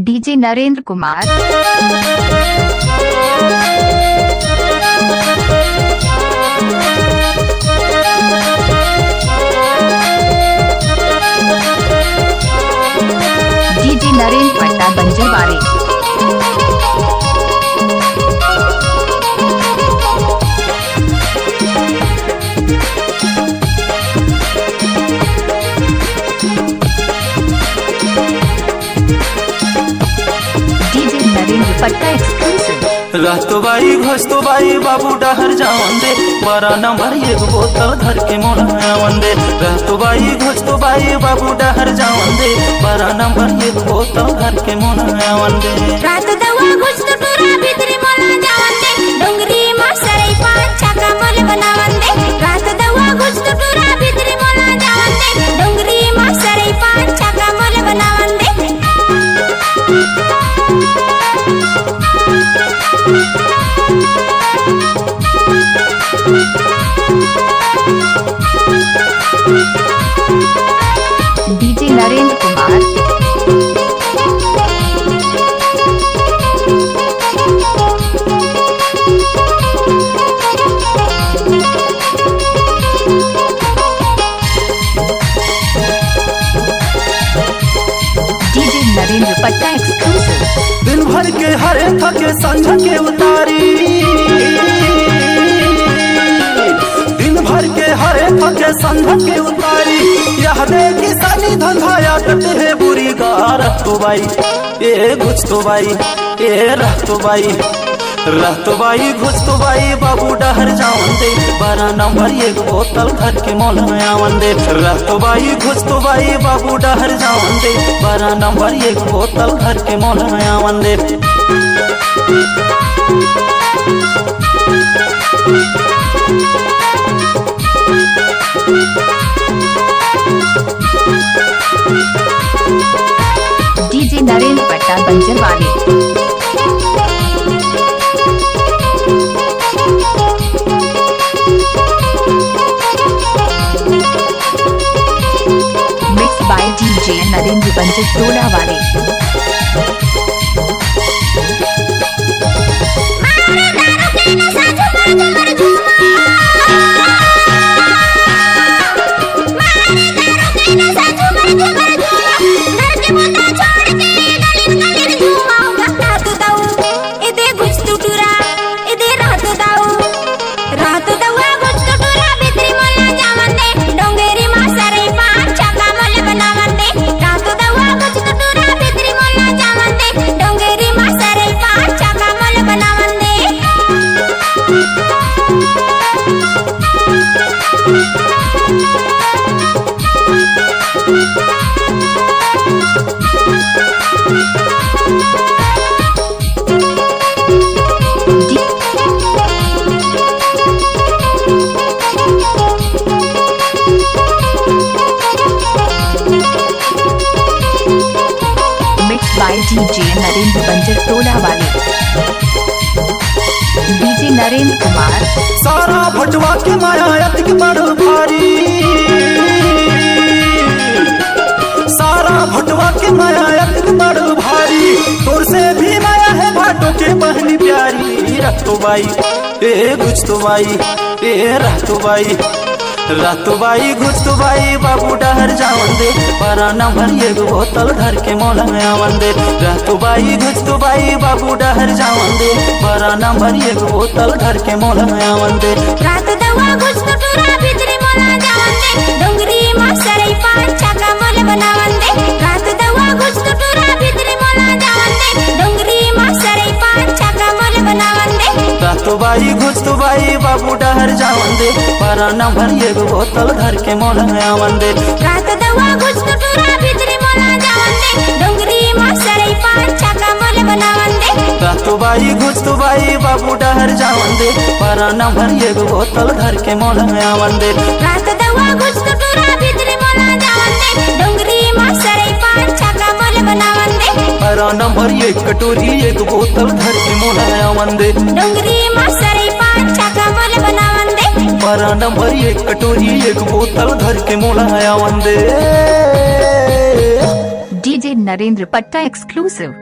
DJ Narendra Kumar. DJ Narendra पट्टा बंजरवाले। DJ Narendra पट्टा exclusive. रहतो बाई घोस्तो बाई बाबू डहर जावन दे, 12 नंबर एक बोतल धर के मोड़ावन दे। रहतो बाई घोस्तो बाई बाबू डहर जावन दे, 12 नंबर एक बोतल धर के मोड़ावन दे। रात दवा घुसतो टूरा भीतरी मोला जावन दे, डोंगरी मसरई पांच छका मोले बनावन दे। रात दवा घुसतो टूरा भीतरी मोला जावन दे, डोंगरी मसरई पांच छका मोले बनावन दे। डीजे नरेंद्र कुमार। डीजे नरेंद्र पट्टा एक्सक्लूसिव। दिन भर के हरे थके संझ के उतारी, दिन भर के हरे थके संझ के उतारी। यह देखी सानी धंधाया कटे है बुरी गार तो बाई ए घुस तो बाई ए रह तो बाई रह तो बाई घुस तो बाई बाबू डहर जावन दे, 12 नंबर एक बोतल घर के मोल में आवन दे। रह तो बाई घुस तो बाई बाबू डहर जावन दे, 12 नंबर एक बोतल घर के मोल में आवन दे। डीजे नरेंद्र पट्टा बंजरवाले। मिक्स बाय डीजे नरेंद्र बंजर टोला वाले। बाय डीजे नरेंद्र बंजर टोला वाले। डीजे नरेंद्र कुमार। सारा भटवा के माया अतिक बड़ भारी, सारा भटवा के माया अतिक बड़ भारी। तोर से भी माया है भाटो के बहनी प्यारी। रख तो बाई ए घुस तो बाई ए रह तो बाई रह तो बाई घुस तो बाई बाबू डहर जावन दे, 12 नंबर एक बोतल घर के मोल में आवन दे। रह तो बाई घुस तो बाई बाबू डहर जावन दे, 12 नंबर एक बोतल घर के मोल में आवन दे। रात दवा घुसतो टूरा भीतरी मोला जावन दे, डोंगरी मसरई पांच छका मोले बनावन दे। रात दवा घुसतो टूरा भीतरी मोला जावन दे, डोंगरी मसरई पांच छका मोले बनावन दे। रह तो बाई घुस तो बाई बाबू डहर जावन दे, 12 नंबर एक बोतल घर के मोल में आवन दे। रात दवा घुसतो टूरा भीतरी मोला जावन दे, डोंगरी मसरई पांच छका मोले बनावन दे। रह तो बाई घुस तो बाई बाबू डहर जावन दे, 12 नंबर एक बोतल घर के मोल में आवन दे। रात दवा घुसतो टूरा भीतरी मोला जावन दे, डोंगरी मसरई पांच छका मोले बनावन दे। 12 नंबर एक कटोरी एक बोतल घर के मोल में आवन दे। डोंगरी मसरई पांच छका मोले बनावन दे। 12 नंबर एक कटोरी एक बोतल घर के मोल में आवन दे। डीजे नरेंद्र पट्टा एक्सक्लूसिव।